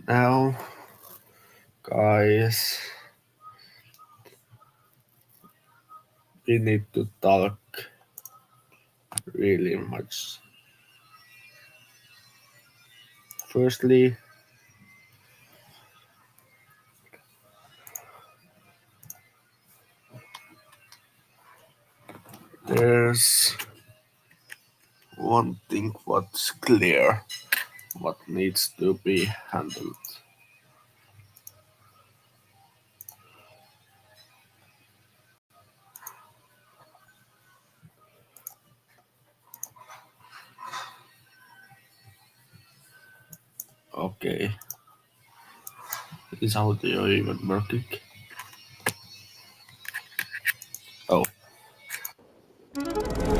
Now, guys, we need to talk really much. Firstly, there's one thing what's clear, what needs to be handled. Okay, is audio even working? Oh,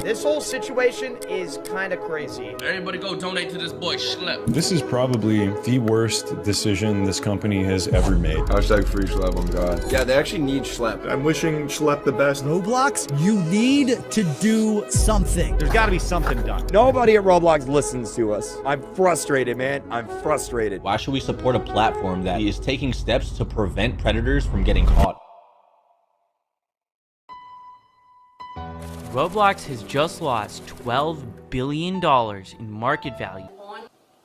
This whole situation is kind of crazy. Everybody go donate to this boy Schlep. This is probably the worst decision this company has ever made. Hashtag free Schlep on God. Yeah, they actually need Schlep. I'm wishing Schlep the best. Roblox, you need to do something. There's got to be something done. Nobody at Roblox listens to us. I'm frustrated, man. I'm frustrated. Why should we support a platform that is taking steps to prevent predators from getting caught? Roblox has just lost $12 billion in market value.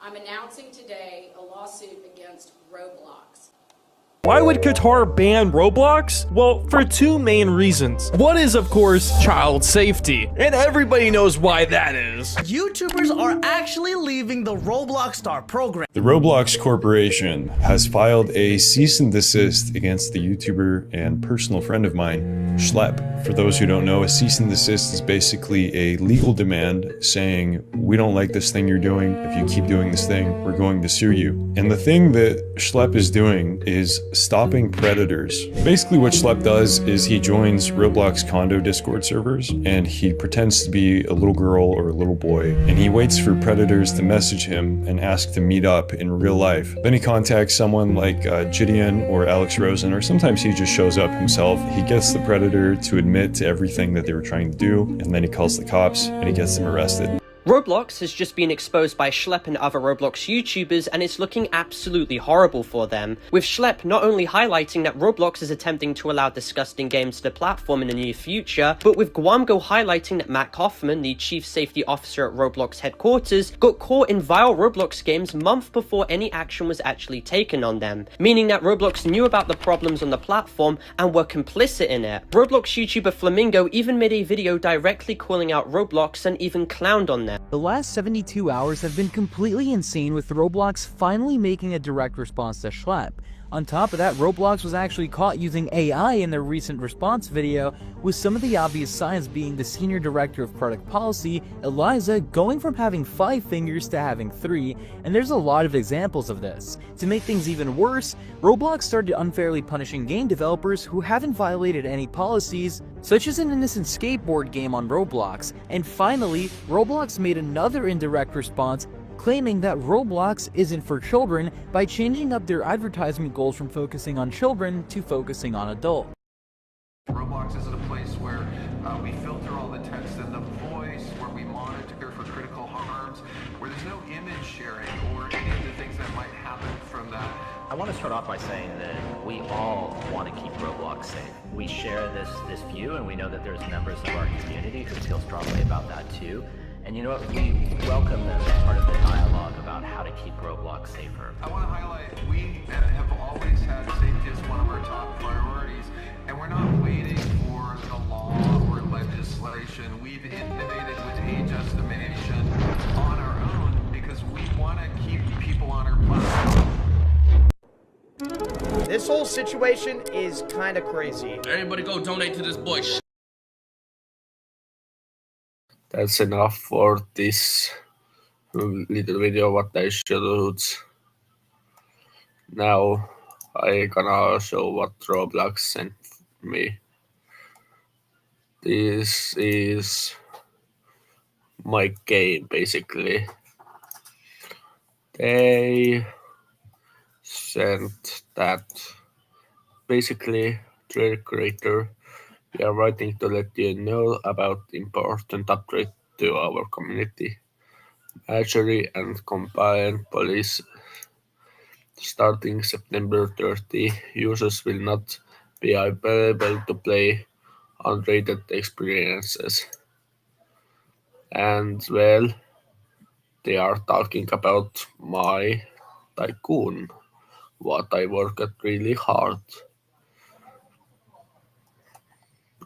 I'm announcing today a lawsuit against Roblox. Why would Qatar ban Roblox? Well, for two main reasons. One is, of course, child safety, and everybody knows why that is. YouTubers are actually leaving the Roblox Star program. The Roblox Corporation has filed a cease and desist against the YouTuber and personal friend of mine, Schlep. For those who don't know, a cease and desist is basically a legal demand saying, we don't like this thing you're doing. If you keep doing this thing, we're going to sue you. And the thing that Schlep is doing is stopping predators. Basically what Schlep does is he joins Roblox condo Discord servers and he pretends to be a little girl or a little boy, and he waits for predators to message him and ask to meet up in real life. Then he contacts someone like Gideon or Alex Rosen, or sometimes he just shows up himself. He gets the predator to admit to everything that they were trying to do, and then he calls the cops and he gets them arrested. Roblox has just been exposed by Schlep and other Roblox YouTubers, and it's looking absolutely horrible for them, with Schlep not only highlighting that Roblox is attempting to allow disgusting games to the platform in the near future, but with Guamgo highlighting that Matt Hoffman, the chief safety officer at Roblox headquarters, got caught in vile Roblox games months before any action was actually taken on them, meaning that Roblox knew about the problems on the platform and were complicit in it. Roblox YouTuber Flamingo even made a video directly calling out Roblox and even clowned on them. The last 72 hours have been completely insane, with Roblox finally making a direct response to Schlep. On top of that, Roblox was actually caught using AI in their recent response video, with some of the obvious signs being the senior director of product policy, Eliza, going from having 5 fingers to having 3, and there's a lot of examples of this. To make things even worse, Roblox started unfairly punishing game developers who haven't violated any policies, such as an innocent skateboard game on Roblox. And finally, Roblox made another indirect response, claiming that Roblox isn't for children by changing up their advertisement goals from focusing on children to focusing on adults. Roblox isn't a place where we filter all the text and the voice, where we monitor for critical harms, where there's no image sharing or any of the things that might happen from that. I want to start off by saying that we all want to keep Roblox safe. We share this view, and we know that there's members of our community who feel strongly about that too. And you know what, we welcome them as part of the dialogue about how to keep Roblox safer. I want to highlight, we have always had safety as one of our top priorities, and we're not waiting for the law or legislation. We've innovated with age estimation on our own because we want to keep people on our platform. This whole situation is kind of crazy. Everybody go donate to this boy that's enough for this little video what I showed. Now I gonna show what Roblox sent me. This is my game basically. They sent that basically, dear creator, we are writing to let you know about important upgrade to our community. Maturity and compliant police Starting September 30, users will not be able to play unrated experiences. And well, they are talking about my tycoon, what I worked really hard.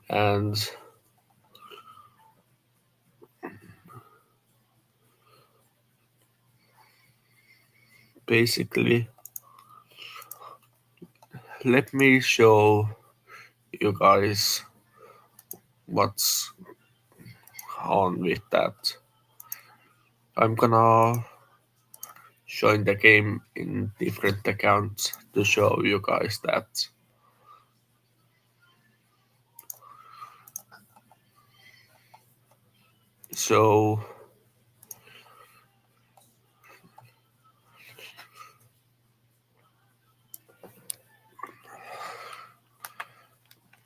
And basically, let me show you guys what's on with that. I'm gonna join the game in different accounts to show you guys that. So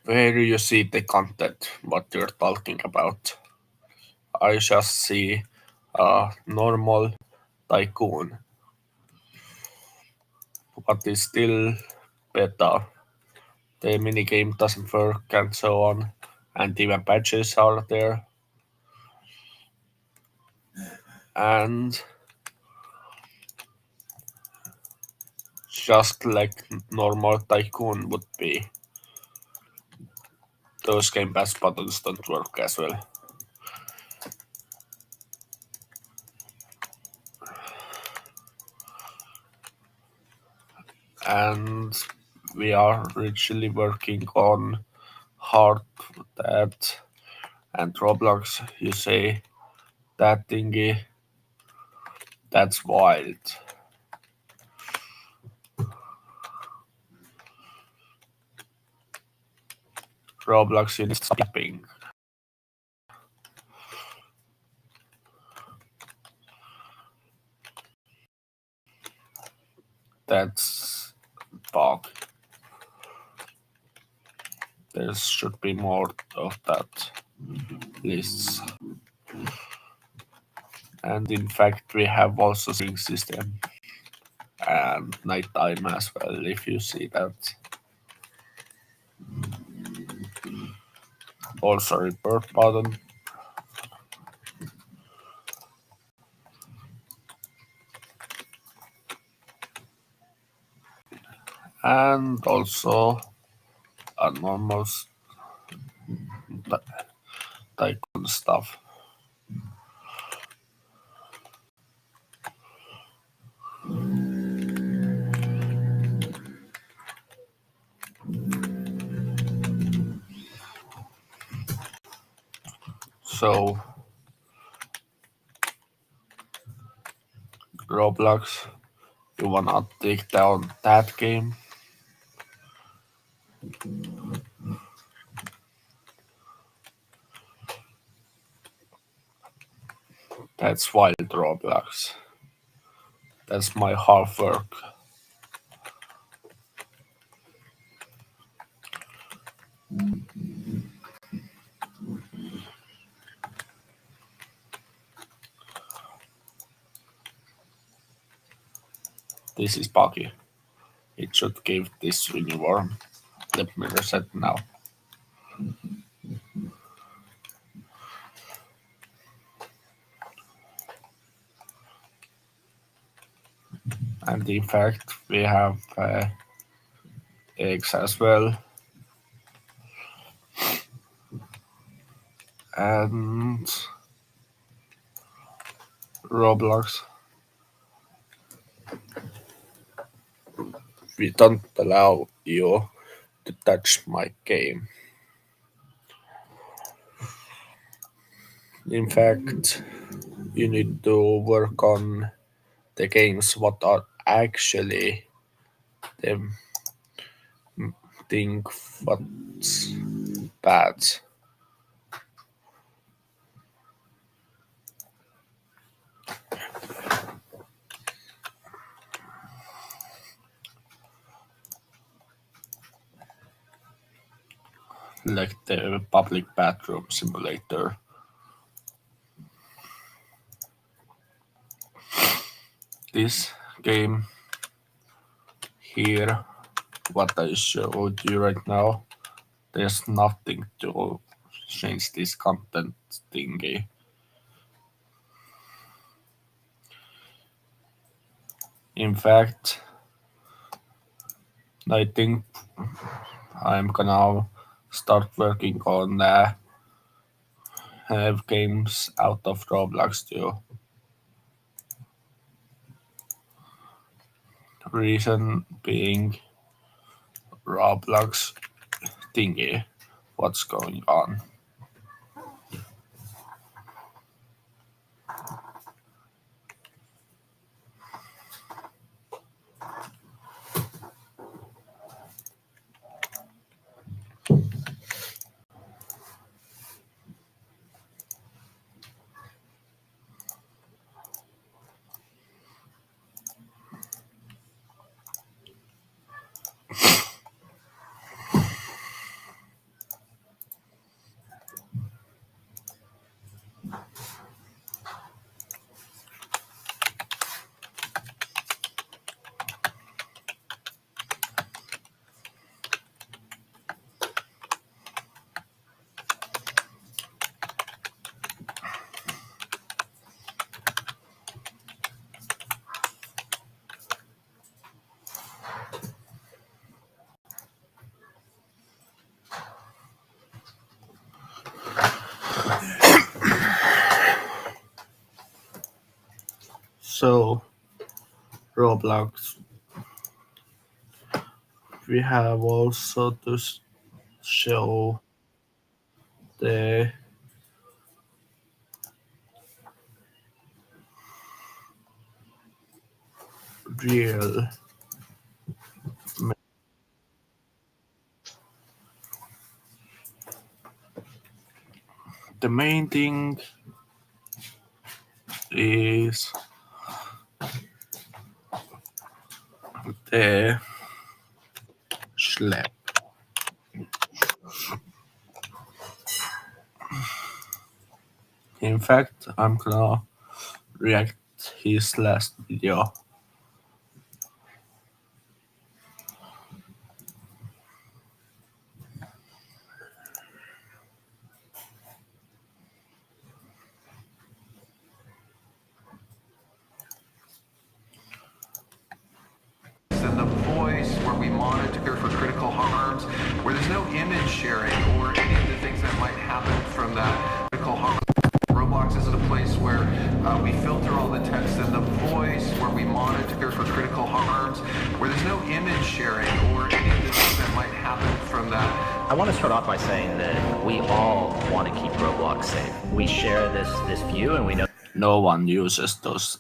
where do you see the content what you're talking about? I just see a normal tycoon, but it's still better. The minigame doesn't work and so on, and even patches are there. And just like normal tycoon would be, those game pass buttons don't work as well. And we are literally working on hard that. And Roblox, you say that thingy, that's wild. Roblox, you need stopping. That's bug. There should be more of that lists. And in fact, we have also sync system and nighttime as well, if you see that. Also report button. And also a normal tycoon stuff. So Roblox, you wanna take down that game? That's wild, Roblox. That's my hard work. This is buggy. It should give this uniform. Let me reset now. And in fact, we have eggs as well. And Roblox. We don't allow you to touch my game. In fact, you need to work on the games what are actually the thing what's bad. Like the public bathroom simulator. This game here, what I showed you right now, there's nothing to change this content thingy. In fact, I think I'm gonna start working on have games out of Roblox too. Reason being Roblox thingy. What's going on? So, Roblox, we have also to show the real. The main thing is the schlep. In fact, I'm gonna react his last video. And the voice, where we monitor for critical harms, where there's no image sharing or any of the things that might happen from that critical harm. Roblox isn't a place where we filter all the text and the voice, where we monitor for critical harms, where there's no image sharing or any of the things that might happen from that. I want to start off by saying that we all want to keep Roblox safe. We share this view, and we know No one uses those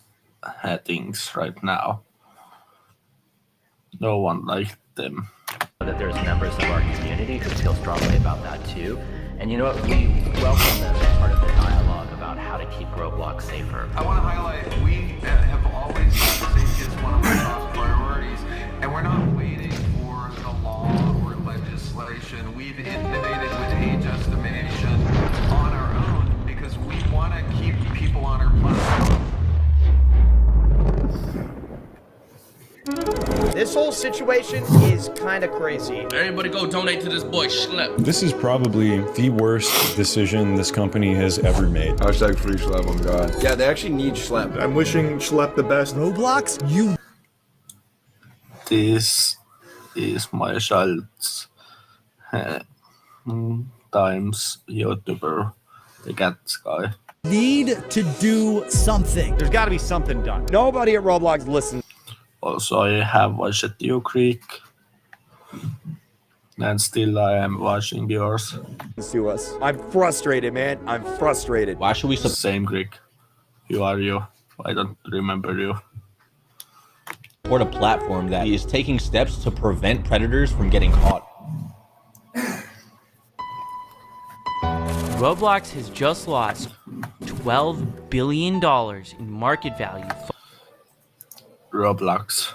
headings right now. No one likes them. that there's members of our community who feel strongly about that too. And you know what? We welcome them as part of the dialogue about how to keep Roblox safer. I want to highlight we have always had safety as one of our top priorities, and we're not waiting for the law or legislation. We've innovated with age estimation on our own because we want to keep people on our platform. This whole situation is kind of crazy. Everybody go donate to this boy Schlep. This is probably the worst decision this company has ever made. Hashtag free Schlep on God. Yeah, they actually need Schlep. I'm wishing Schlep the best. Roblox You. This is my child's times YouTuber, the cat guy. Need to do something. There's got to be something done. Nobody at Roblox listens Also, I have watched You Creek, and still I am watching yours. to us. I'm frustrated, man. I'm frustrated. Why should we Same Greek. You are you. I don't remember you. support a platform that is taking steps to prevent predators from getting caught? Roblox has just lost $12 billion in market value. Roblox.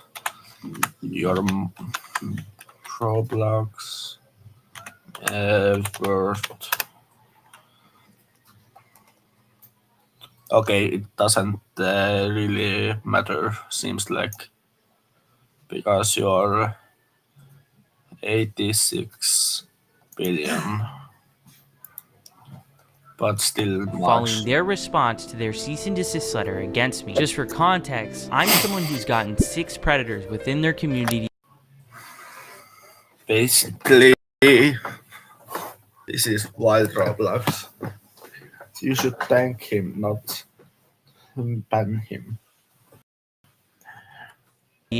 Your Roblox worth. Okay, it doesn't really matter, seems like, because you are 86 billion, but still following much. their response to their cease and desist letter against me. Just for context, I'm someone who's gotten 6 predators within their community. Basically, this is wild Roblox. You should thank him, not ban him.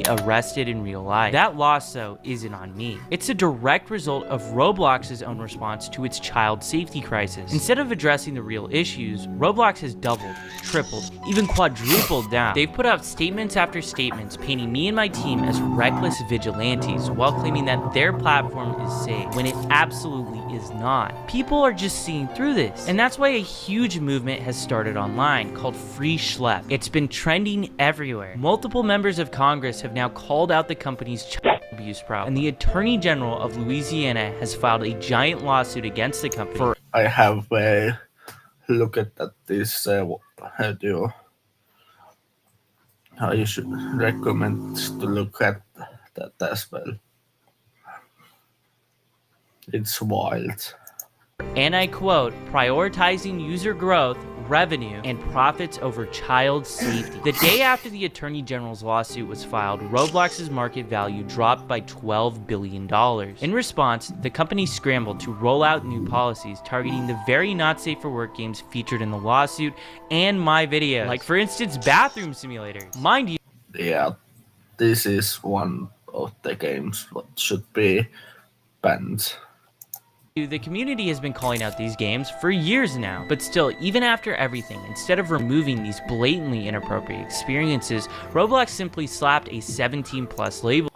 Arrested in real life. That loss, though, isn't on me. It's a direct result of Roblox's own response to its child safety crisis. Instead of addressing the real issues, Roblox has doubled, tripled, even quadrupled down. They've put out statements after statements painting me and my team as reckless vigilantes while claiming that their platform is safe, when it absolutely is not. People are just seeing through this, and that's why a huge movement has started online called Free Schlep. It's been trending everywhere. Multiple members of Congress have now called out the company's child abuse problem, and the Attorney General of Louisiana has filed a giant lawsuit against the company. I have a look at this video. I should recommend to look at that as well. It's wild. And I quote, prioritizing user growth, revenue, and profits over child safety. The day after the Attorney General's lawsuit was filed, Roblox's market value dropped by $12 billion. In response, the company scrambled to roll out new policies targeting the very not safe for work games featured in the lawsuit and my videos, like for instance, bathroom simulators. Mind you, Yeah, this is one of the games that should be banned. the community has been calling out these games for years now, but still, even after everything, instead of removing these blatantly inappropriate experiences, Roblox simply slapped a 17+ label.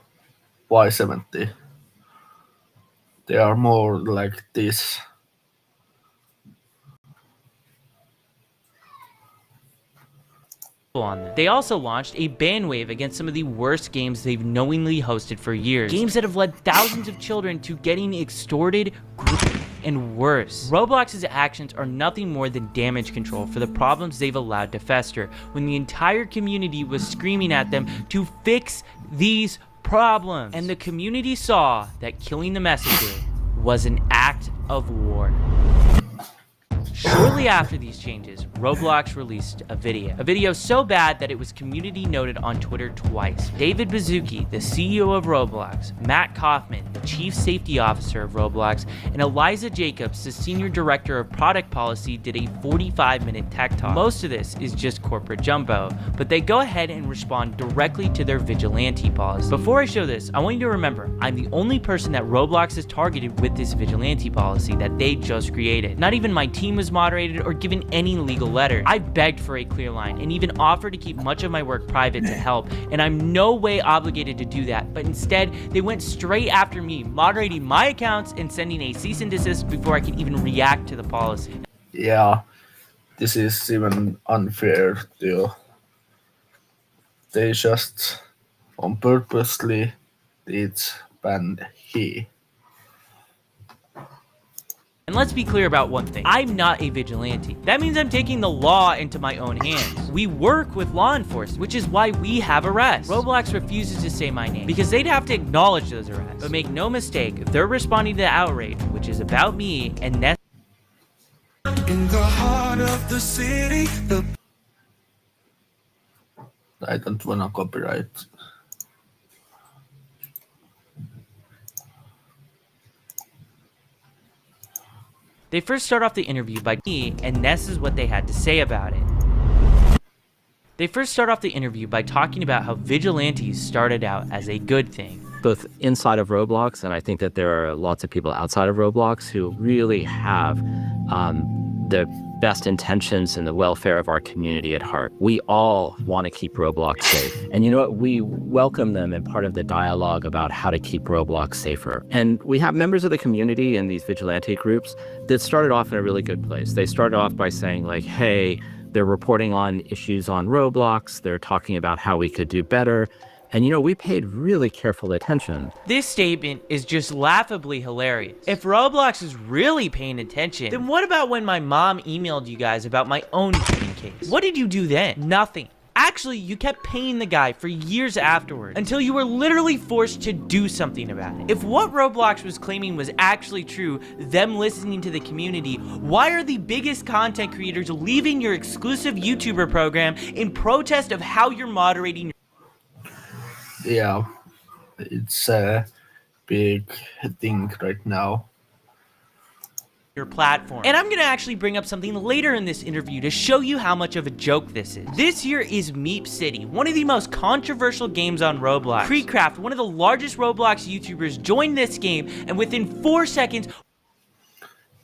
Why 70? They are more like this. On them. They also launched a ban wave against some of the worst games they've knowingly hosted for years. Games that have led thousands of children to getting extorted, and worse. Roblox's actions are nothing more than damage control for the problems they've allowed to fester, when the entire community was screaming at them to fix these problems. And the community saw that killing the messenger was an act of war. Shortly after these changes, Roblox released a video so bad that it was community noted on Twitter twice. David Baszucki, the CEO of Roblox, Matt Kaufman, the Chief Safety Officer of Roblox, and Eliza Jacobs, the Senior Director of Product Policy, did a 45-minute tech talk. Most of this is just corporate jumbo, but they go ahead and respond directly to their vigilante policy. Before I show this, I want you to remember, I'm the only person that Roblox has targeted with this vigilante policy that they just created. Not even my team was moderated or given any legal letter. I begged for a clear line and even offered to keep much of my work private to help, and I'm no way obligated to do that, but instead they went straight after me, moderating my accounts and sending a cease and desist before I could even react to the policy. Yeah, this is even unfair too. They just on purposely did ban he. And let's be clear about one thing. I'm not a vigilante. That means I'm taking the law into my own hands. We work with law enforcement, which is why we have arrests. Roblox refuses to say my name because they'd have to acknowledge those arrests. But make no mistake, they're responding to the outrage, which is about me and Ness. In the heart of the city, I don't wanna copyright. They first start off the interview by me, and this is what they had to say about it. They first start off the interview by talking about how vigilantes started out as a good thing. Both inside of Roblox, and I think that there are lots of people outside of Roblox who really have the best intentions and the welfare of our community at heart. We all want to keep Roblox safe. And you know what? We welcome them in part of the dialogue about how to keep Roblox safer. And we have members of the community in these vigilante groups that started off in a really good place. They started off by saying like, hey, they're reporting on issues on Roblox. They're talking about how we could do better. And you know, we paid really careful attention. This statement is just laughably hilarious. If Roblox is really paying attention, then what about when my mom emailed you guys about my own case? What did you do then? Nothing. actually, you kept paying the guy for years afterwards, until you were literally forced to do something about it. If what Roblox was claiming was actually true, them listening to the community, why are the biggest content creators leaving your exclusive YouTuber program in protest of how you're moderating? Yeah, it's a big thing right now. Your platform. And I'm gonna actually bring up something later in this interview to show you how much of a joke this is. This here is Meep City, one of the most controversial games on Roblox. Precraft, one of the largest Roblox YouTubers, joined this game, and within 4 seconds...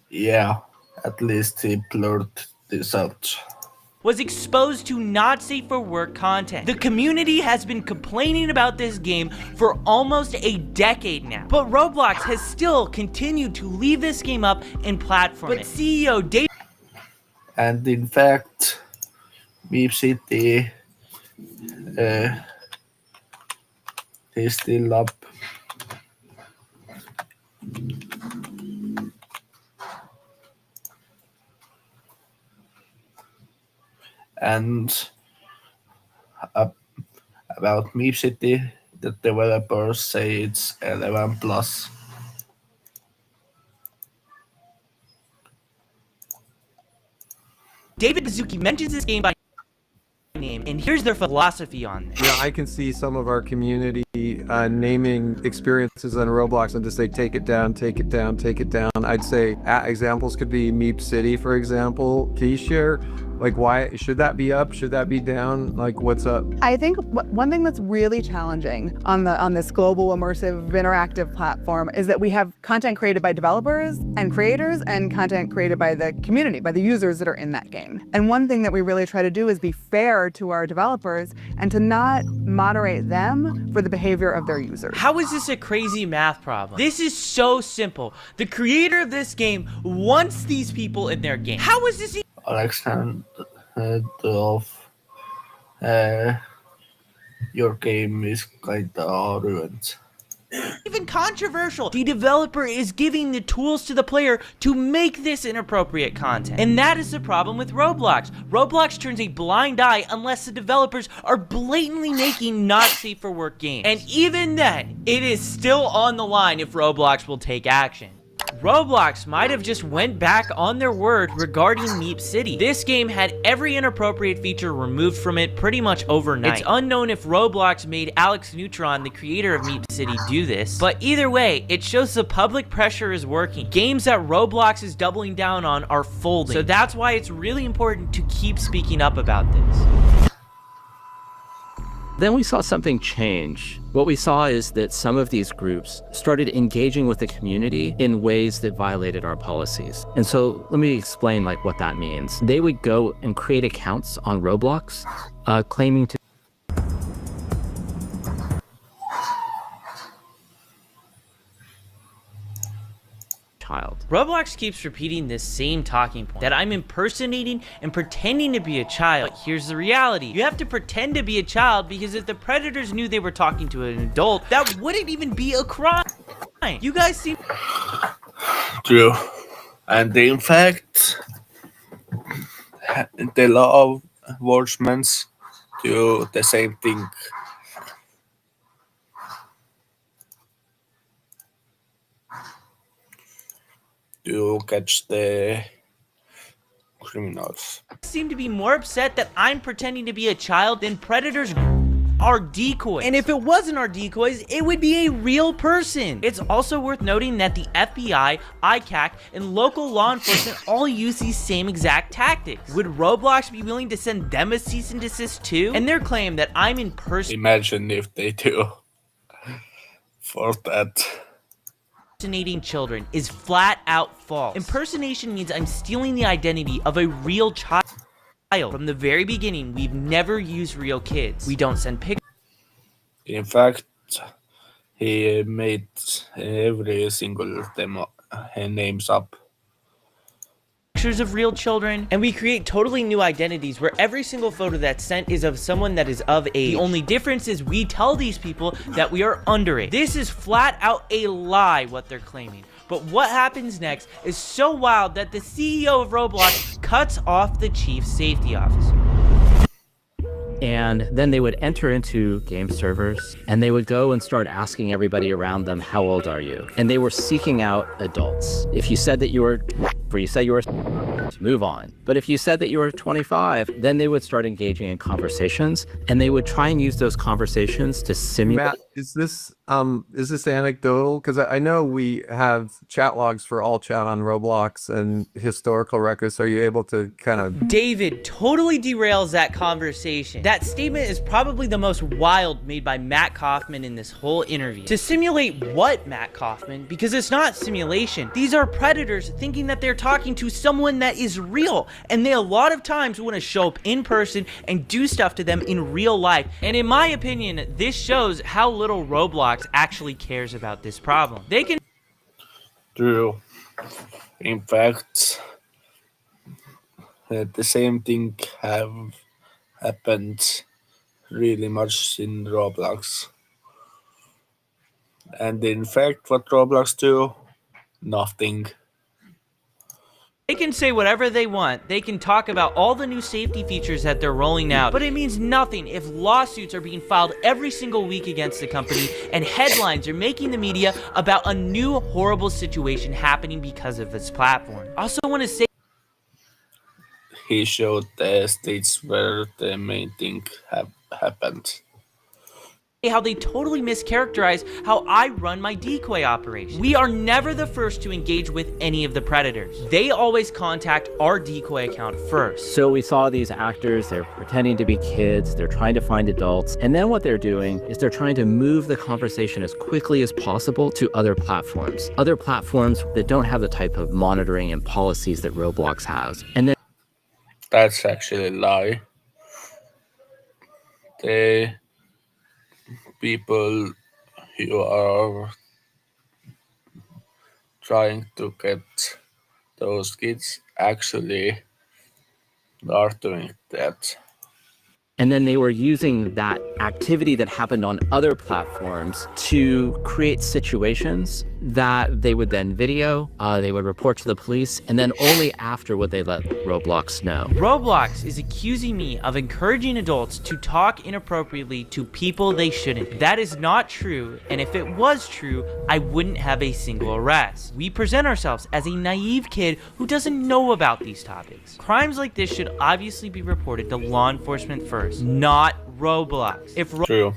Yeah, at least he blurred this out. Was exposed to not safe for work content. The community has been complaining about this game for almost a decade now, but Roblox has still continued to leave this game up and platform it. But CEO Dave... And in fact, Meep City is still up. And about Meep City, the developers say it's 11 plus. David Bazuki mentions this game by name, and here's their philosophy on this. Yeah, I can see some of our community naming experiences on Roblox and just say, take it down, take it down, take it down. I'd say examples could be Meep City, for example. Can you share, like, why should that be up? Should that be down? Like, what's up? I think one thing that's really challenging on this global immersive interactive platform is that we have content created by developers and creators and content created by the community, by the users that are in that game. And one thing that we really try to do is be fair to our developers and to not moderate them for the behavior of their users. How is this a crazy math problem? This is so simple. The creator of this game wants these people in their game. How is this Alexander, your game is kinda ruined. even controversial? The developer is giving the tools to the player to make this inappropriate content. And that is the problem with Roblox. Roblox turns a blind eye unless the developers are blatantly making not safe for work games. And even then, it is still on the line if Roblox will take action. Roblox might have just went back on their word regarding Meep City. This game had every inappropriate feature removed from it pretty much overnight. It's unknown if Roblox made Alex Neutron, the creator of Meep City, do this, but either way, it shows the public pressure is working. Games that Roblox is doubling down on are folding, so that's why it's really important to keep speaking up about this. Then we saw something change. What we saw is that some of these groups started engaging with the community in ways that violated our policies. And so let me explain what that means. They would go and create accounts on Roblox, claiming to child. Roblox keeps repeating this same talking point, that I'm impersonating and pretending to be a child. But here's the reality. You have to pretend to be a child because if the predators knew they were talking to an adult, that wouldn't even be a crime. You guys seem... True. And in fact, the law enforcement do the same thing. To catch the criminals. Seem to be more upset that I'm pretending to be a child than predators are decoys. And if it wasn't our decoys, it would be a real person. It's also worth noting that the FBI, ICAC, and local law enforcement all use these same exact tactics. Would Roblox be willing to send them a cease and desist too? And their claim that I'm Imagine if they do. For that. Impersonating children is flat out false. Impersonation means I'm stealing the identity of a real child. From the very beginning, we've never used real kids. We don't send pictures. In fact, he made every single them names up. Pictures of real children, and we create totally new identities where every single photo that's sent is of someone that is of age. The only difference is we tell these people that we are underage. This is flat out a lie, what they're claiming. But what happens next is so wild that the CEO of Roblox cuts off the chief safety officer. And then they would enter into game servers and they would go and start asking everybody around them, how old are you? And they were seeking out adults. If you said that you were, or you said you were, move on. But if you said that you were 25, then they would start engaging in conversations and they would try and use those conversations to simulate. Matt, is this anecdotal? Because I know we have chat logs for all chat on Roblox and historical records. Are you able to kind of... David totally derails that conversation. That statement is probably the most wild made by Matt Kaufman in this whole interview. To simulate what, Matt Kaufman? Because it's not simulation. These are predators thinking that they're talking to someone that is real, and they a lot of times want to show up in person and do stuff to them in real life. And in my opinion, this shows how little Roblox actually cares about this problem. They can... True. In fact, the same thing have happened really much in Roblox. And in fact, what Roblox do? Nothing. They can say whatever they want. They can talk about all the new safety features that they're rolling out, but it means nothing if lawsuits are being filed every single week against the company and headlines are making the media about a new horrible situation happening because of this platform. I also want to say He showed the states where the main thing happened. how they totally mischaracterize how I run my decoy operation. We are never the first to engage with any of the predators. They always contact our decoy account first. So we saw these actors, they're pretending to be kids, they're trying to find adults, and then what they're doing is they're trying to move the conversation as quickly as possible to other platforms that don't have the type of monitoring and policies that Roblox has. And then That's actually a lie. The people who are trying to get those kids actually are doing that. And then they were using that activity that happened on other platforms to create situations that they would then video, they would report to the police, and then only after would they let Roblox know. Roblox is accusing me of encouraging adults to talk inappropriately to people they shouldn't. That is not true, and if it was true, I wouldn't have a single arrest. We present ourselves as a naive kid who doesn't know about these topics. Crimes like this should obviously be reported to law enforcement first, not Roblox. If True.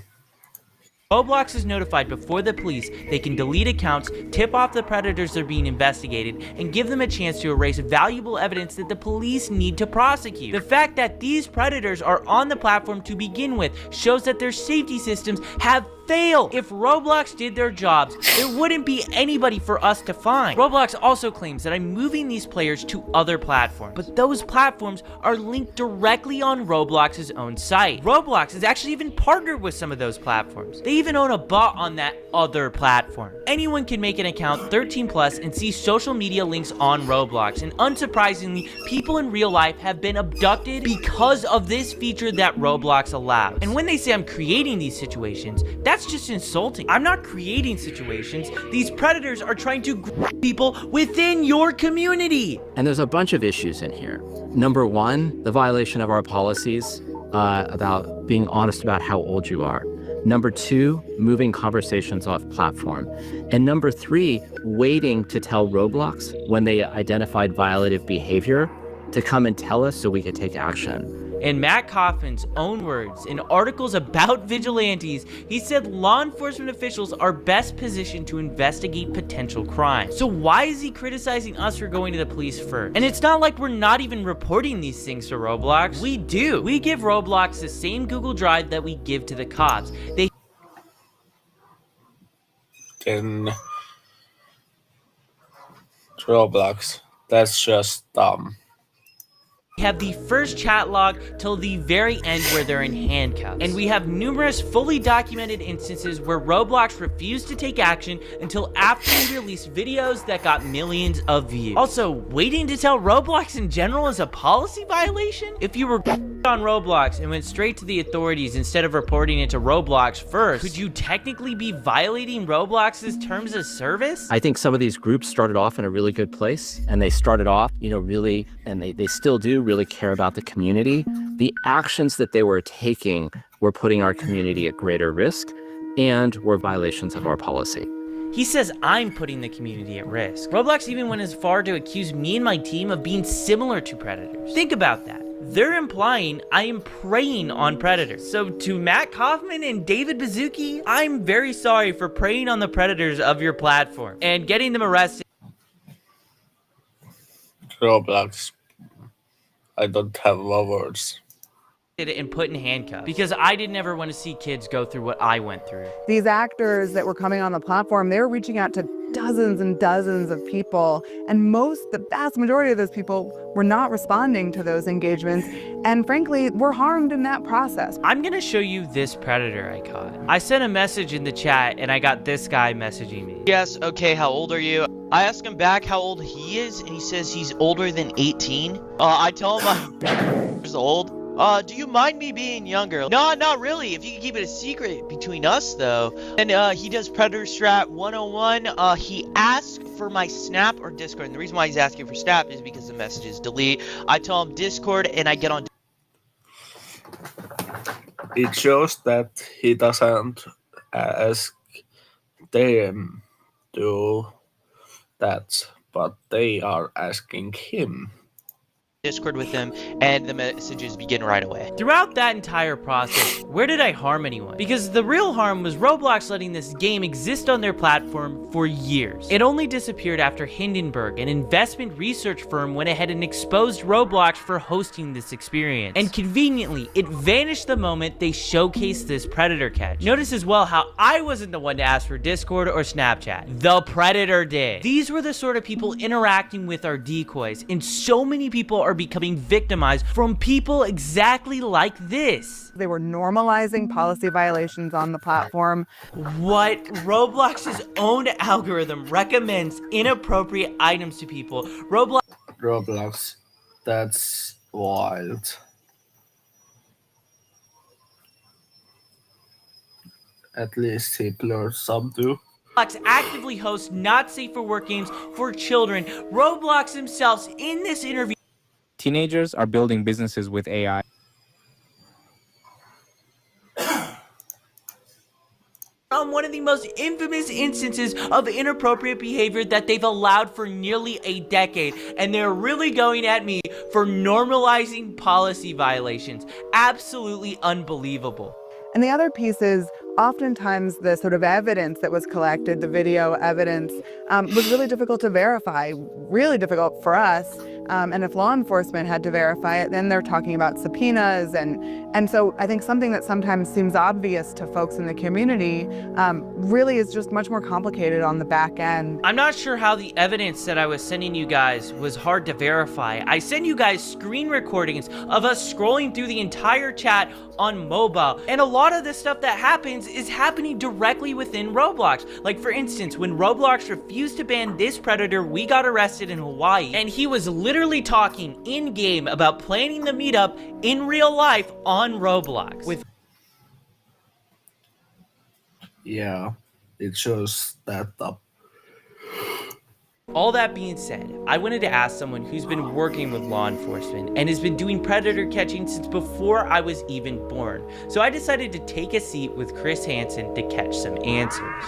Roblox is notified before the police, they can delete accounts, tip off the predators that are being investigated, and give them a chance to erase valuable evidence that the police need to prosecute. The fact that these predators are on the platform to begin with shows that their safety systems have failed. If Roblox did their jobs, there wouldn't be anybody for us to find. Roblox also claims that I'm moving these players to other platforms, but those platforms are linked directly on Roblox's own site. Roblox has actually even partnered with some of those platforms. They even own a bot on that other platform. Anyone can make an account 13 plus and see social media links on Roblox, and unsurprisingly, people in real life have been abducted because of this feature that Roblox allows. And when they say I'm creating these situations, that's just insulting. I'm not creating situations. These predators are trying to grab people within your community. And there's a bunch of issues in here. Number one, the violation of our policies about being honest about how old you are. Number two, moving conversations off platform. And number three, waiting to tell Roblox when they identified violative behavior to come and tell us so we could take action. In Matt Kaufman's own words, in articles about vigilantes, he said law enforcement officials are best positioned to investigate potential crimes. So why is he criticizing us for going to the police first? And it's not like we're not even reporting these things to Roblox. We do. We give Roblox the same Google Drive that we give to the cops. They Then Roblox. That's just dumb. have the first chat log till the very end where they're in handcuffs. And we have numerous fully documented instances where Roblox refused to take action until after we released videos that got millions of views. Also, waiting to tell Roblox in general is a policy violation? If you were on Roblox and went straight to the authorities instead of reporting it to Roblox first, could you technically be violating Roblox's terms of service? I think some of these groups started off in a really good place, and they started off, really, and they still do really care about the community. The actions that they were taking were putting our community at greater risk and were violations of our policy. He says I'm putting the community at risk. Roblox even went as far to accuse me and my team of being similar to predators. Think about that. They're implying I am preying on predators. So to Matt Kaufman and David Baszucki, I'm very sorry for preying on the predators of your platform and getting them arrested. Roblox. I don't have words. And put in handcuffs because I didn't ever want to see kids go through what I went through. These actors that were coming on the platform, they were reaching out to dozens and dozens of people, and the vast majority of those people were not responding to those engagements, and frankly, were harmed in that process. I'm gonna show you this predator I caught. I sent a message in the chat and I got this guy messaging me. Yes, okay, how old are you? I asked him back how old he is, and he says he's older than 18. I tell him I'm years old. Do you mind me being younger? No, not really. If you can keep it a secret between us, though. And he does Predator Strat 101. He asked for my Snap or Discord. And the reason why he's asking for Snap is because the messages delete. I tell him Discord, and I get on. It shows that he doesn't ask them to that, but they are asking him. Discord with him, and the messages begin right away. Throughout that entire process, where did I harm anyone? Because the real harm was Roblox letting this game exist on their platform for years. It only disappeared after Hindenburg, an investment research firm, went ahead and exposed Roblox for hosting this experience. And conveniently, it vanished the moment they showcased this predator catch. Notice as well how I wasn't the one to ask for Discord or Snapchat. The predator did. These were the sort of people interacting with our decoys, and so many people are becoming victimized from people exactly like this. They were normalizing policy violations on the platform. What? Roblox's own algorithm recommends inappropriate items to people. Roblox. That's wild. At least he learned some too. Roblox actively hosts not safe for work games for children. Roblox themselves in this interview. Teenagers are building businesses with AI. One of the most infamous instances of inappropriate behavior that they've allowed for nearly a decade, and they're really going at me for normalizing policy violations. Absolutely unbelievable. And the other piece is oftentimes the sort of evidence that was collected, the video evidence, was really difficult to verify, really difficult for us. And if law enforcement had to verify it, then they're talking about subpoenas. And so I think something that sometimes seems obvious to folks in the community really is just much more complicated on the back end. I'm not sure how the evidence that I was sending you guys was hard to verify. I sent you guys screen recordings of us scrolling through the entire chat on mobile. And a lot of this stuff that happens is happening directly within Roblox. Like for instance, when Roblox refused to ban this predator, we got arrested in Hawaii, and he was literally talking in-game about planning the meetup in real life on Roblox. Yeah, it shows that up. All that being said, I wanted to ask someone who's been working with law enforcement and has been doing predator catching since before I was even born. So I decided to take a seat with Chris Hansen to catch some answers.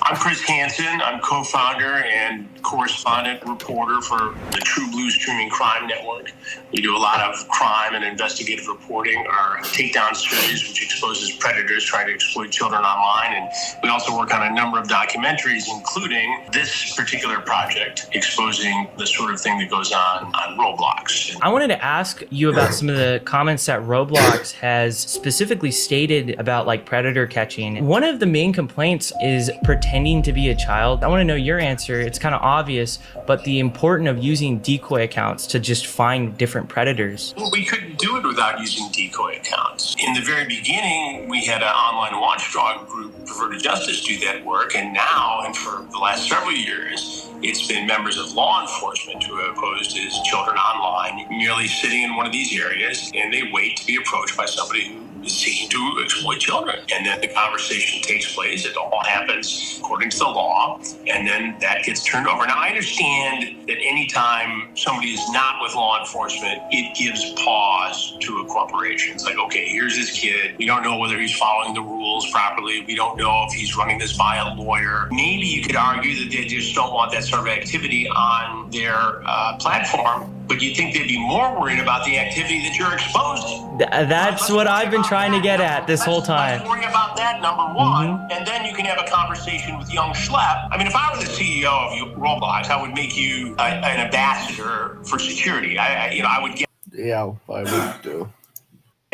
I'm Chris Hansen. I'm co-founder and correspondent reporter for the True Blue Streaming Crime Network. We do a lot of crime and investigative reporting. Our Takedown series, which exposes predators trying to exploit children online. And we also work on a number of documentaries, including this particular project, exposing the sort of thing that goes on Roblox. I wanted to ask you about some of the comments that Roblox has specifically stated about like predator catching. One of the main complaints is pretending pretending to be a child? I want to know your answer. It's kind of obvious, but the importance of using decoy accounts to just find different predators. Well, we couldn't do it without using decoy accounts. In the very beginning, we had an online watchdog group, Prefer to Justice, do that work, and now, and for the last several years, it's been members of law enforcement who have posed as children online, merely sitting in one of these areas, and they wait to be approached by somebody who is seeking to exploit children. And then the conversation takes place. It all happens according to the law, and then that gets turned over. Now, I understand that anytime somebody is not with law enforcement, it gives pause to a corporation. It's like, okay, here's this kid. We don't know whether he's following the rules properly. We don't know if he's running this by a lawyer. Maybe you could argue that they just don't want that sort of activity on their platform, but you'd think they'd be more worried about the activity that you're exposed to. That's what I've been trying to get at this whole time. Let's worry about that, number one, and then you can have a conversation with young Schlepp. I mean, if I were the CEO of Roblox, I would make you an ambassador for security. I would get Yeah, I would do.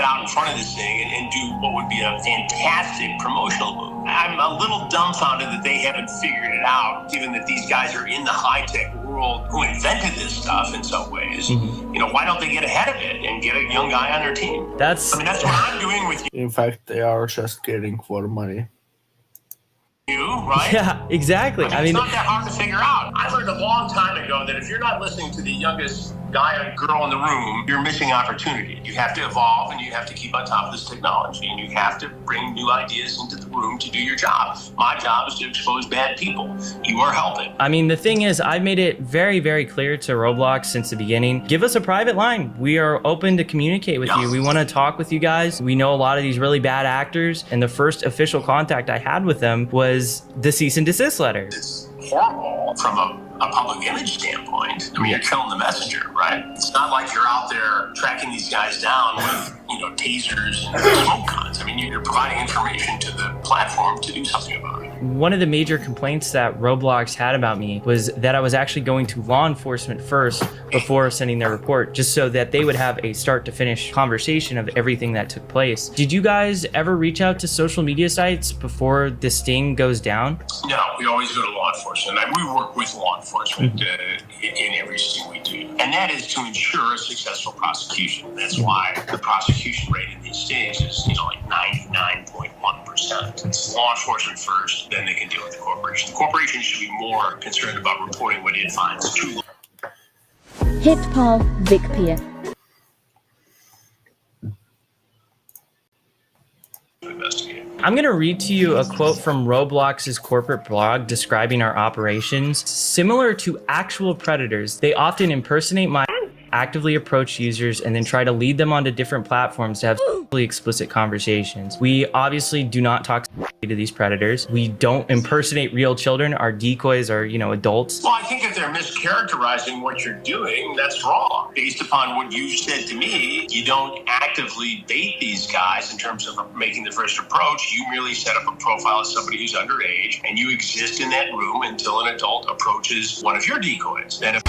out in front of this thing and do what would be a fantastic promotional move. I'm a little dumbfounded that they haven't figured it out, given that these guys are in the high-tech world who invented this stuff in some ways. Why don't they get ahead of it and get a young guy on their team? That's what I'm doing with In fact, they are just getting for money. you, right? Yeah, exactly. It's not that hard to figure out. I learned a long time ago that if you're not listening to the youngest guy or girl in the room, you're missing opportunity. You have to evolve and you have to keep on top of this technology and you have to bring new ideas into the room to do your job. My job is to expose bad people. You are helping. I mean, the thing is, I've made it very, very clear to Roblox since the beginning. Give us a private line. We are open to communicate with you. We want to talk with you guys. We know a lot of these really bad actors, and the first official contact I had with them was the cease and desist letter. It's horrible from a public image standpoint. I mean, you're killing the messenger, right? It's not like you're out there tracking these guys down with, tasers and smoke guns. I mean, you're providing information to the platform to do something about it. One of the major complaints that Roblox had about me was that I was actually going to law enforcement first before sending their report, just so that they would have a start to finish conversation of everything that took place. Did you guys ever reach out to social media sites before this sting goes down? No, we always go to law enforcement. We work with law enforcement in everything we do. And that is to ensure a successful prosecution. That's why the prosecution rate in these states is, like 99.1%. It's law enforcement first, then they can deal with the corporation. The corporation should be more concerned about reporting what it finds true. Hit Paul Vic Pier. I'm going to read to you a quote from Roblox's corporate blog describing our operations. Similar to actual predators, they often impersonate actively approach users and then try to lead them onto different platforms to have explicit conversations. We obviously do not talk to these predators. We don't impersonate real children. Our decoys are, adults. Well, I think if they're mischaracterizing what you're doing, that's wrong. Based upon what you said to me, you don't actively bait these guys in terms of making the first approach. You merely set up a profile as somebody who's underage, and you exist in that room until an adult approaches one of your decoys. Then if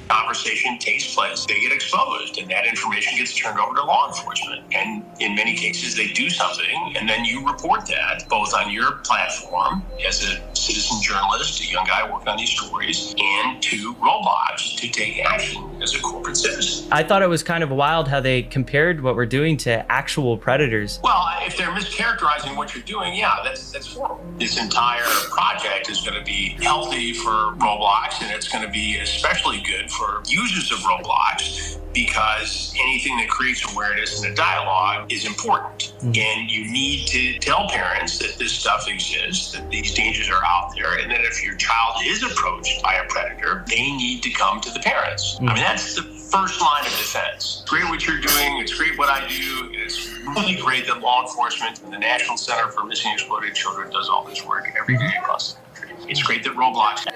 conversation takes place, they get exposed, and that information gets turned over to law enforcement. And in many cases, they do something, and then you report that both on your platform as a citizen journalist, a young guy working on these stories, and to Roblox to take action as a corporate citizen. I thought it was kind of wild how they compared what we're doing to actual predators. Well, if they're mischaracterizing what you're doing, yeah, that's horrible. This entire project is going to be healthy for Roblox, and it's going to be especially good for users of Roblox, because anything that creates awareness and a dialogue is important. And you need to tell parents that this stuff exists, that these dangers are out there, and that if your child is approached by a predator, they need to come to the parents. I mean, that's the first line of defense. It's great what you're doing. It's great what I do. It's really great that law enforcement and the National Center for Missing and Exploited Children does all this work every day across the country. It's great that Roblox.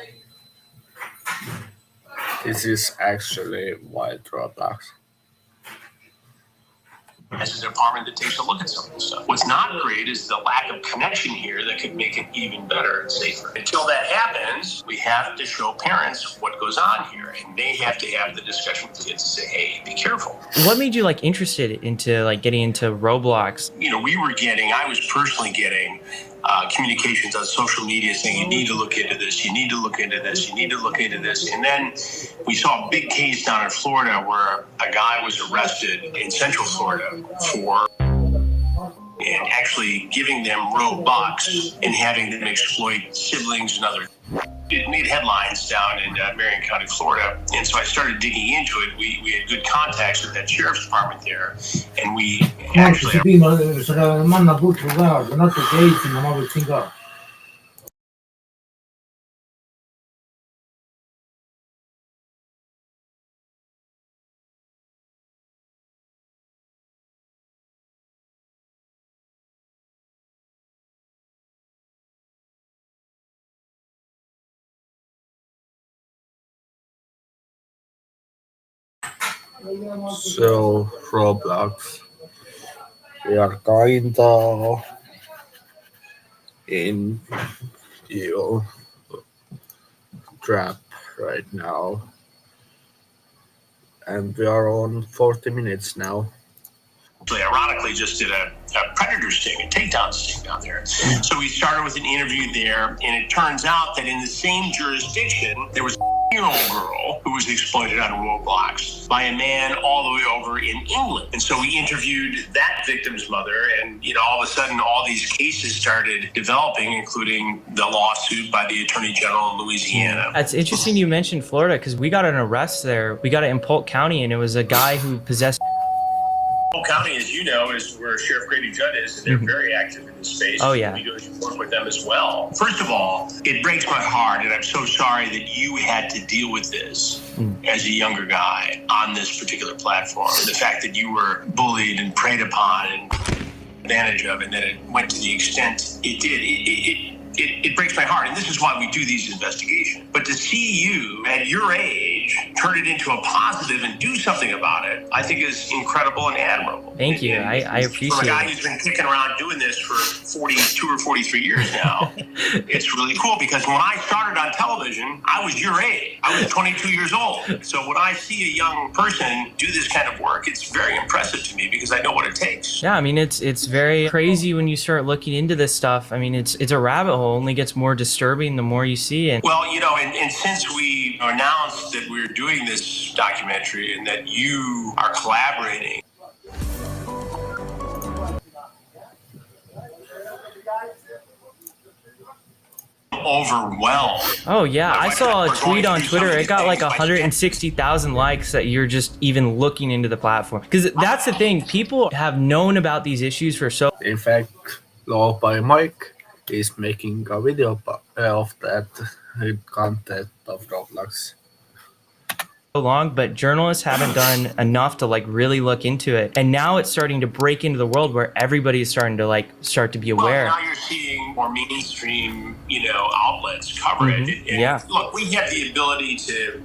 This is actually white Roblox. as a department that takes a look at some of this stuff. What's not great is the lack of connection here that could make it even better and safer. Until that happens, we have to show parents what goes on here, and they have to have the discussion with kids and say, hey, be careful. What made you like interested into like getting into Roblox? You know, I was personally getting communications on social media saying, you need to look into this, you need to look into this, you need to look into this. And then we saw a big case down in Florida where a guy was arrested in Central Florida for and actually giving them Robux and having them exploit siblings and other. It made headlines down in Marion County, Florida. And so I started digging into it. We had good contacts with that sheriff's department there. And we actually... So, Roblox, we are kinda in your trap right now. And we are on 40 minutes now. Ironically, just did a predator sting, a takedown sting down there. So we started with an interview there, and it turns out that in the same jurisdiction, there was a year-old girl who was exploited on Roblox by a man all the way over in England. And so we interviewed that victim's mother, and all of a sudden, all these cases started developing, including the lawsuit by the Attorney General in Louisiana. It's interesting you mentioned Florida because we got an arrest there. We got it in Polk County, and it was a guy who possessed. Polk County, as you know, is where Sheriff Grady Judd is, and they're very active in this space. Oh, yeah. We go to work with them as well. First of all, it breaks my heart, and I'm so sorry that you had to deal with this as a younger guy on this particular platform. The fact that you were bullied and preyed upon and advantage of, and that it went to the extent it did, it breaks my heart, and this is why we do these investigations. But to see you at your age turn it into a positive and do something about it, I think is incredible and admirable. Thank you. I appreciate it. For a guy who's been kicking around doing this for 42 or 43 years now, it's really cool because when I started on television, I was your age. I was 22 years old. So when I see a young person do this kind of work, it's very impressive to me because I know what it takes. Yeah, I mean, it's very crazy when you start looking into this stuff. I mean, it's a rabbit hole. Only gets more disturbing the more you see it. Well, and since we announced that we're doing this documentary and that you are collaborating, overwhelmed. Oh yeah, I saw a tweet on Twitter. It got like 160,000 likes that you're just even looking into the platform. Because that's the thing, people have known about these issues for so. In fact, Law by Mike is making a video of that content of Roblox. Long, but journalists haven't done enough to like really look into it, and now it's starting to break into the world where everybody is starting to start to be aware. Well, now you're seeing more mainstream, outlets cover it. And yeah. Look, we have the ability to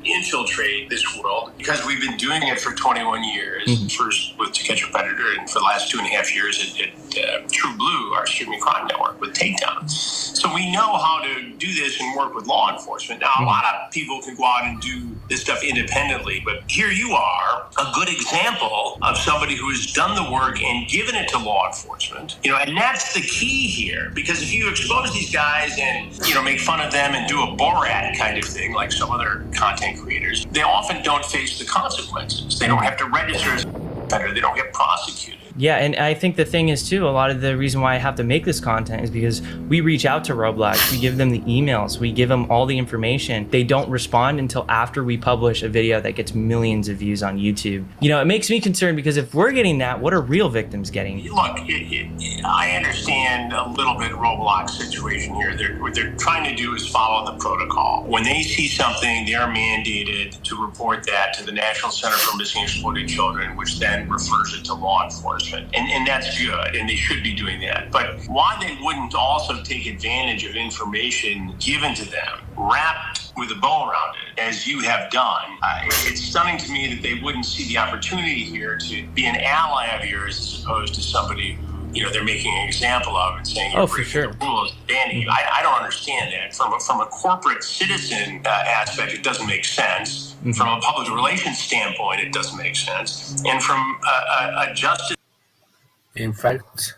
infiltrate this world because we've been doing it for 21 years. First with To Catch a Predator, and for the last 2.5 years at True Blue, our streaming crime network, with Takedown. So we know how to do this and work with law enforcement. Now, a lot of people can go out and do this stuff independently, but here you are, a good example of somebody who has done the work and given it to law enforcement. And that's the key here, because if you expose these guys and make fun of them and do a Borat kind of thing like some other content creators, they often don't face the consequences. They don't have to register as a offender. They don't get prosecuted. Yeah, and I think the thing is too, a lot of the reason why I have to make this content is because we reach out to Roblox, we give them the emails, we give them all the information. They don't respond until after we publish a video that gets millions of views on YouTube. It makes me concerned because if we're getting that, what are real victims getting? Look, I understand a little bit Roblox situation here. What they're trying to do is follow the protocol. When they see something, they are mandated to report that to the National Center for Missing and Exploited Children, which then refers it to law enforcement. And that's good, and they should be doing that. But why they wouldn't also take advantage of information given to them, wrapped with a bow around it, as you have done. It's stunning to me that they wouldn't see the opportunity here to be an ally of yours as opposed to somebody who, they're making an example of and saying you're breaking the rules, banning you. I don't understand that. From a corporate citizen aspect, it doesn't make sense. From a public relations standpoint, it doesn't make sense. And from a justice... In fact,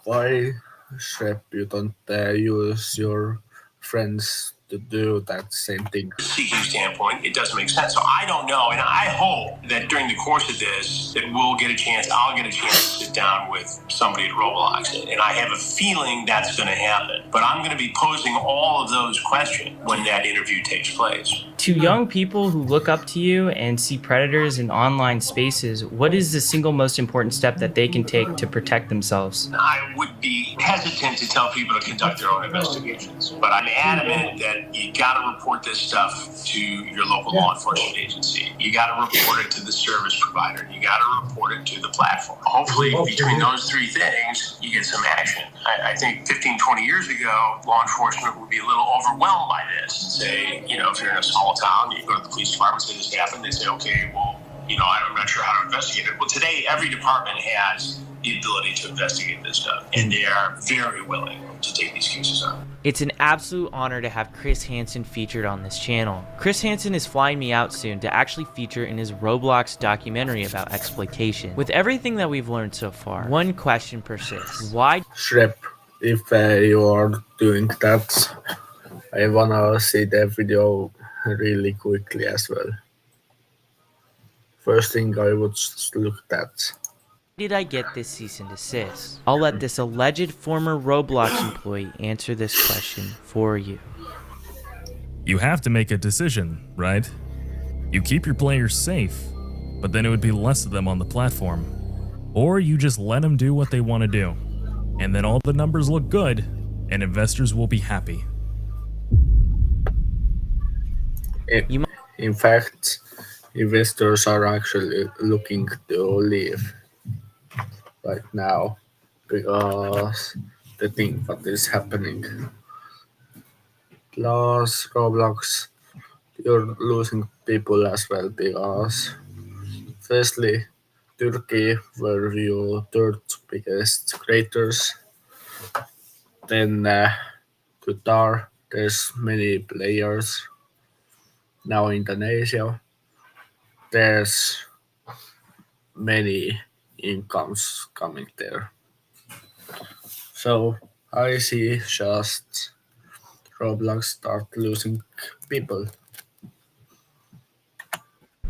why, Shep, you don't use your friends to do that same thing? Seeking standpoint, it doesn't make sense. So I don't know, and I hope that during the course of this, that I'll get a chance to sit down with somebody at Roblox, and I have a feeling that's going to happen. But I'm going to be posing all of those questions when that interview takes place. To young people who look up to you and see predators in online spaces, what is the single most important step that they can take to protect themselves? I would be hesitant to tell people to conduct their own investigations, but I'm adamant that you got to report this stuff to your local law enforcement agency. You got to report it to the service provider. You got to report it to the platform. Hopefully, between those three things, you get some action. I think 15, 20 years ago, law enforcement would be a little overwhelmed by this and say, if you're in a small town, you go to the police department, say this happened, they say, okay, well, I'm not sure how to investigate it. Well, today, every department has the ability to investigate this stuff, and they are very willing to take these cases on. It's an absolute honor to have Chris Hansen featured on this channel. Chris Hansen is flying me out soon to actually feature in his Roblox documentary about exploitation. With everything that we've learned so far, one question persists. Why? Shrep, if you are doing that, I wanna see the video really quickly as well. First thing I would look at. Did I get this cease and desist? I'll let this alleged former Roblox employee answer this question for you. You have to make a decision, right? You keep your players safe, but then it would be less of them on the platform. Or you just let them do what they want to do, and then all the numbers look good, and investors will be happy. In fact, investors are actually looking to leave right now because the thing that is happening. Plus, Roblox, you're losing people as well because, firstly, Turkey were your third biggest creators. Then Qatar, there's many players. Now Indonesia, there's many incomes coming there. So I see just Roblox start losing people.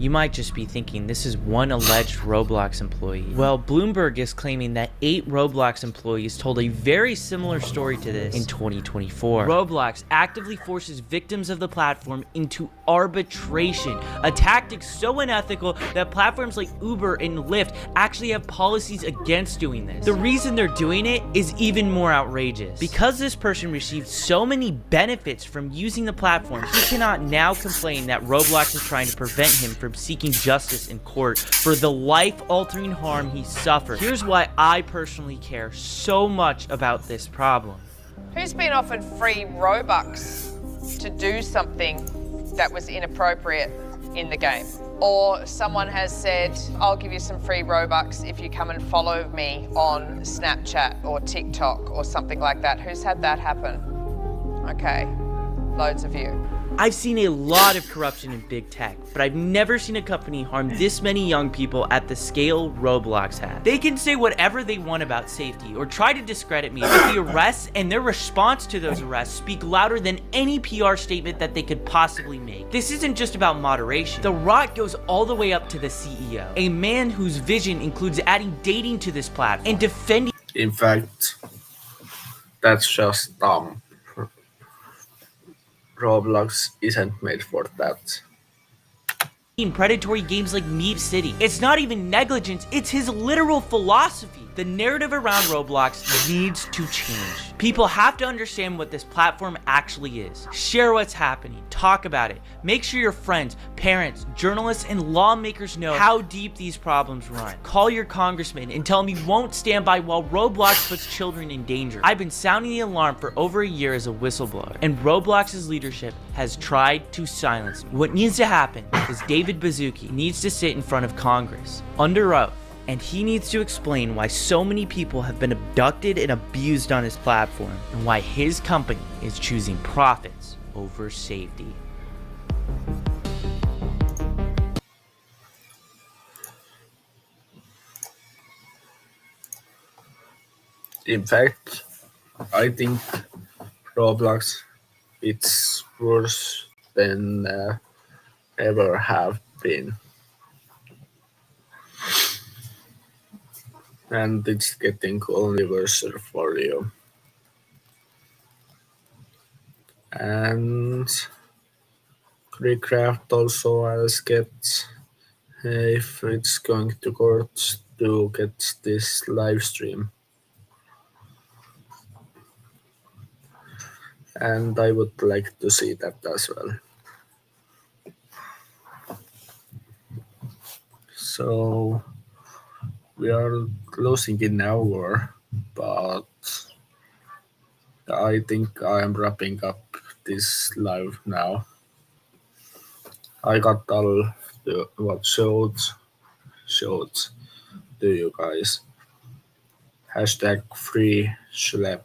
You might just be thinking this is one alleged Roblox employee. Well, Bloomberg is claiming that 8 Roblox employees told a very similar story to this in 2024. Roblox actively forces victims of the platform into arbitration, a tactic so unethical that platforms like Uber and Lyft actually have policies against doing this. The reason they're doing it is even more outrageous. Because this person received so many benefits from using the platform, he cannot now complain that Roblox is trying to prevent him from seeking justice in court for the life-altering harm he suffered. Here's why I personally care so much about this problem. Who's been offered free Robux to do something that was inappropriate in the game? Or someone has said, I'll give you some free Robux if you come and follow me on Snapchat or TikTok or something like that. Who's had that happen? Okay, loads of you. I've seen a lot of corruption in big tech, but I've never seen a company harm this many young people at the scale Roblox has. They can say whatever they want about safety or try to discredit me, but the arrests and their response to those arrests speak louder than any PR statement that they could possibly make. This isn't just about moderation. The rot goes all the way up to the CEO, a man whose vision includes adding dating to this platform and defending. In fact, that's just dumb. Roblox isn't made for that. in predatory games like Meep City. It's not even negligence, it's his literal philosophy. The narrative around Roblox needs to change. People have to understand what this platform actually is. Share what's happening, talk about it. Make sure your friends, parents, journalists, and lawmakers know how deep these problems run. Call your congressman and tell him he won't stand by while Roblox puts children in danger. I've been sounding the alarm for over a year as a whistleblower, and Roblox's leadership has tried to silence me. What needs to happen is David Baszucki needs to sit in front of Congress under oath, and he needs to explain why so many people have been abducted and abused on his platform, and why his company is choosing profits over safety. In fact, I think Roblox it's worse than ever have been. And it's getting only worse for you. And Recraft also asks if it's going to court to get this live stream. And I would like to see that as well. So we are closing in an hour, but I think I am wrapping up this live now. I got all the what showed to you guys. Hashtag free Schlep.